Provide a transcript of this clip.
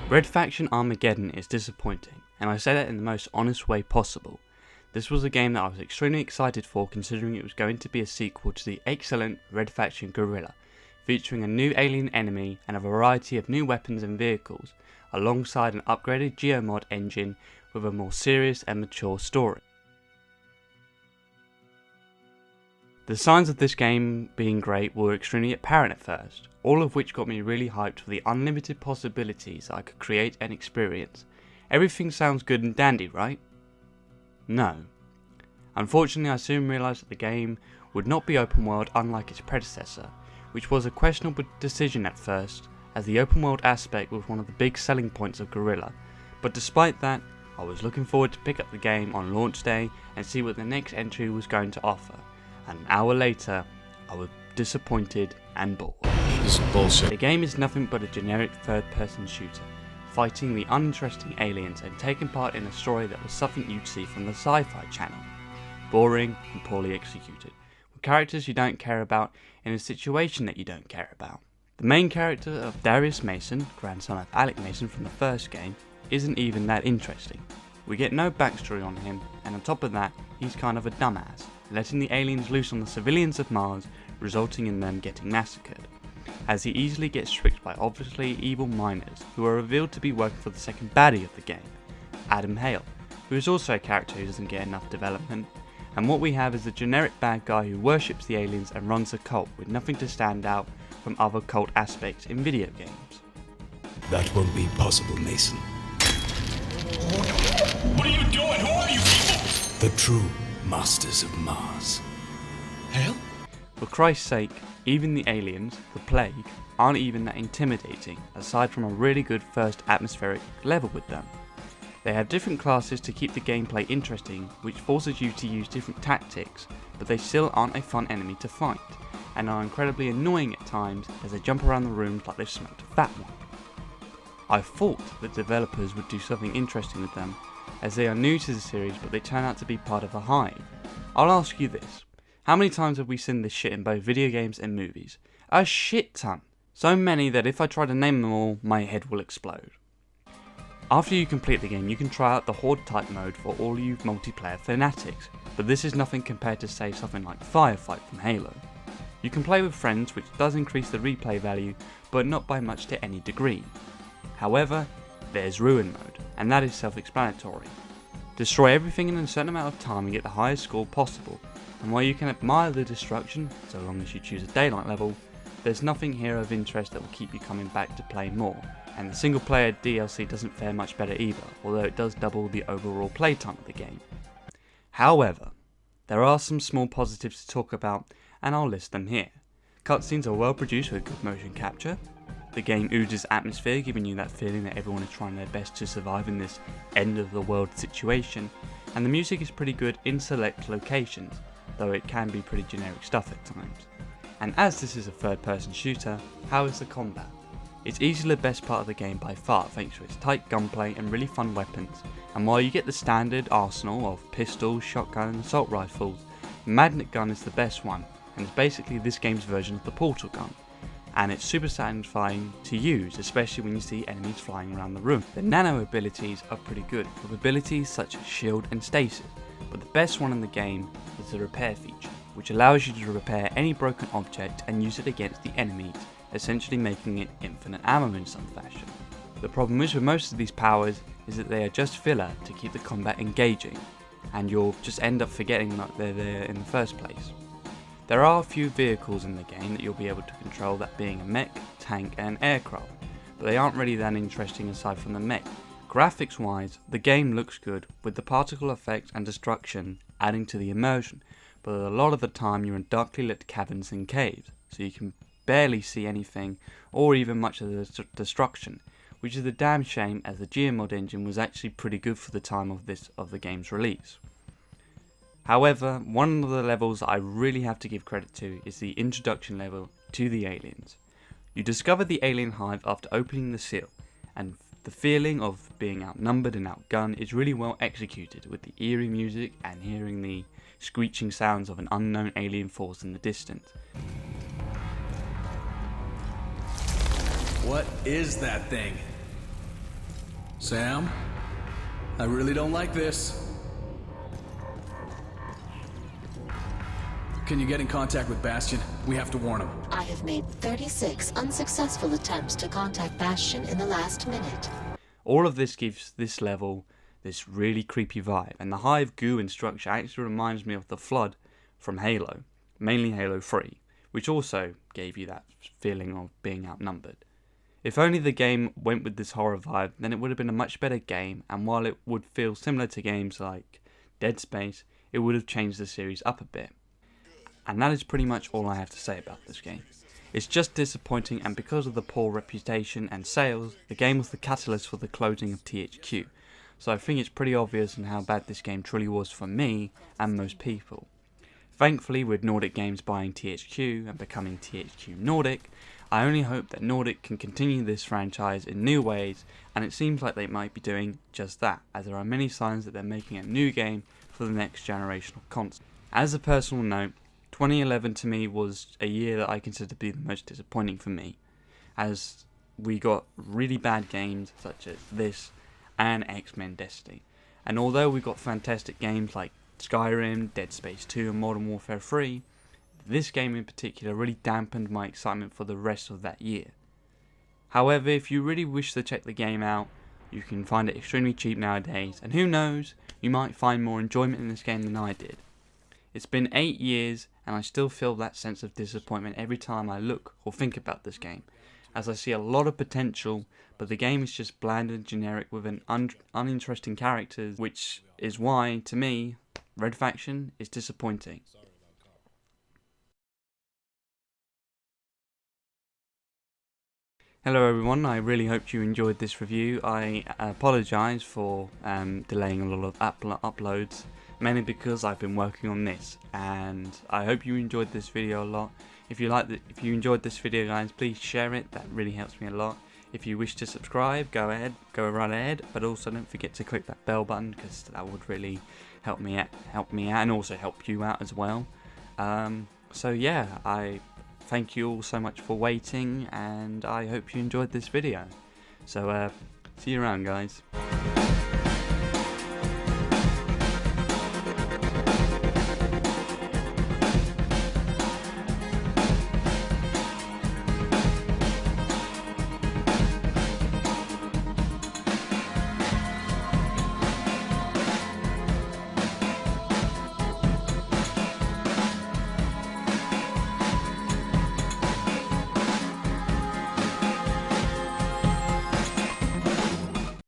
Red Faction Armageddon is disappointing, and I say that in the most honest way possible. This was a game that I was extremely excited for, considering it was going to be a sequel to the excellent Red Faction Guerrilla, featuring a new alien enemy and a variety of new weapons and vehicles, alongside an upgraded geomod engine with a more serious and mature story. The signs of this game being great were extremely apparent at first, all of which got me really hyped for the unlimited possibilities I could create and experience. Everything sounds good and dandy, right? No. Unfortunately, I soon realised that the game would not be open world unlike its predecessor, which was a questionable decision at first, as the open world aspect was one of the big selling points of Guerrilla, but despite that, I was looking forward to pick up the game on launch day and see what the next entry was going to offer. An hour later, I was disappointed and bored. This is bullshit. The game is nothing but a generic third-person shooter, fighting the uninteresting aliens and taking part in a story that was something you'd see from the Sci-Fi Channel. Boring and poorly executed, with characters you don't care about in a situation that you don't care about. The main character of Darius Mason, grandson of Alec Mason from the first game, isn't even that interesting. We get no backstory on him, and on top of that, he's kind of a dumbass, letting the aliens loose on the civilians of Mars, resulting in them getting massacred, as he easily gets tricked by obviously evil miners who are revealed to be working for the second baddie of the game, Adam Hale, who is also a character who doesn't get enough development, and what we have is a generic bad guy who worships the aliens and runs a cult with nothing to stand out from other cult aspects in video games. That won't be possible, Mason. What are you doing? Who are you people? The true masters of Mars. Hell? For Christ's sake, even the aliens, the Plague, aren't even that intimidating, aside from a really good first atmospheric level with them. They have different classes to keep the gameplay interesting, which forces you to use different tactics, but they still aren't a fun enemy to fight, and are incredibly annoying at times as they jump around the rooms like they've smoked a fat one. I thought that developers would do something interesting with them, as they are new to the series but they turn out to be part of a hive. I'll ask you this, how many times have we seen this shit in both video games and movies? A shit ton. So many that if I try to name them all, my head will explode. After you complete the game, you can try out the Horde type mode for all you multiplayer fanatics, but this is nothing compared to say something like Firefight from Halo. You can play with friends, which does increase the replay value, but not by much to any degree. However, there's Ruin mode, and that is self-explanatory. Destroy everything in a certain amount of time and get the highest score possible, and while you can admire the destruction, so long as you choose a daylight level, there's nothing here of interest that will keep you coming back to play more, and the single player DLC doesn't fare much better either, although it does double the overall playtime of the game. However, there are some small positives to talk about, and I'll list them here. Cutscenes are well produced with good motion capture. The game oozes atmosphere, giving you that feeling that everyone is trying their best to survive in this end of the world situation, and the music is pretty good in select locations, though it can be pretty generic stuff at times. And as this is a third person shooter, how is the combat? It's easily the best part of the game by far thanks to its tight gunplay and really fun weapons, and while you get the standard arsenal of pistols, shotgun and assault rifles, the magnet gun is the best one, and is basically this game's version of the portal gun. And it's super satisfying to use, especially when you see enemies flying around the room. The nano abilities are pretty good, with abilities such as shield and stasis, but the best one in the game is the repair feature, which allows you to repair any broken object and use it against the enemies, essentially making it infinite ammo in some fashion. The problem is with most of these powers is that they are just filler to keep the combat engaging, and you'll just end up forgetting that they're there in the first place. There are a few vehicles in the game that you'll be able to control, that being a mech, tank and aircraft, but they aren't really that interesting aside from the mech. Graphics wise, the game looks good, with the particle effects and destruction adding to the immersion, but a lot of the time you're in darkly lit caverns and caves, so you can barely see anything or even much of the destruction, which is a damn shame as the geomod engine was actually pretty good for the time of the game's release. However, one of the levels that I really have to give credit to is the introduction level to the aliens. You discover the alien hive after opening the seal, and the feeling of being outnumbered and outgunned is really well executed, with the eerie music and hearing the screeching sounds of an unknown alien force in the distance. What is that thing? Sam? I really don't like this. Can you get in contact with Bastion? We have to warn him. I have made 36 unsuccessful attempts to contact Bastion in the last minute. All of this gives this level this really creepy vibe, and the hive goo and structure actually reminds me of the Flood from Halo, mainly Halo 3, which also gave you that feeling of being outnumbered. If only the game went with this horror vibe, then it would have been a much better game, and while it would feel similar to games like Dead Space, it would have changed the series up a bit. And that is pretty much all I have to say about this game. It's just disappointing, and because of the poor reputation and sales, the game was the catalyst for the closing of THQ. So I think it's pretty obvious in how bad this game truly was for me and most people. Thankfully, with Nordic Games buying THQ and becoming THQ Nordic, I only hope that Nordic can continue this franchise in new ways, and it seems like they might be doing just that, as there are many signs that they're making a new game for the next generation of console. As a personal note, 2011 to me was a year that I consider to be the most disappointing for me, as we got really bad games such as this and X-Men Destiny. And although we got fantastic games like Skyrim, Dead Space 2 and Modern Warfare 3, this game in particular really dampened my excitement for the rest of that year. However, if you really wish to check the game out, you can find it extremely cheap nowadays, and who knows, you might find more enjoyment in this game than I did. It's been 8 years and I still feel that sense of disappointment every time I look or think about this game, as I see a lot of potential, but the game is just bland and generic with an uninteresting characters, which is why, to me, Red Faction is disappointing. Hello everyone, I really hope you enjoyed this review. I apologise for delaying a lot of uploads, mainly because I've been working on this, and I hope you enjoyed this video a lot. If you enjoyed this video, guys, please share it. That really helps me a lot. If you wish to subscribe, go right ahead, but also don't forget to click that bell button, because that would really help me out, and also help you out as well. So yeah, I thank you all so much for waiting, and I hope you enjoyed this video. So see you around, guys.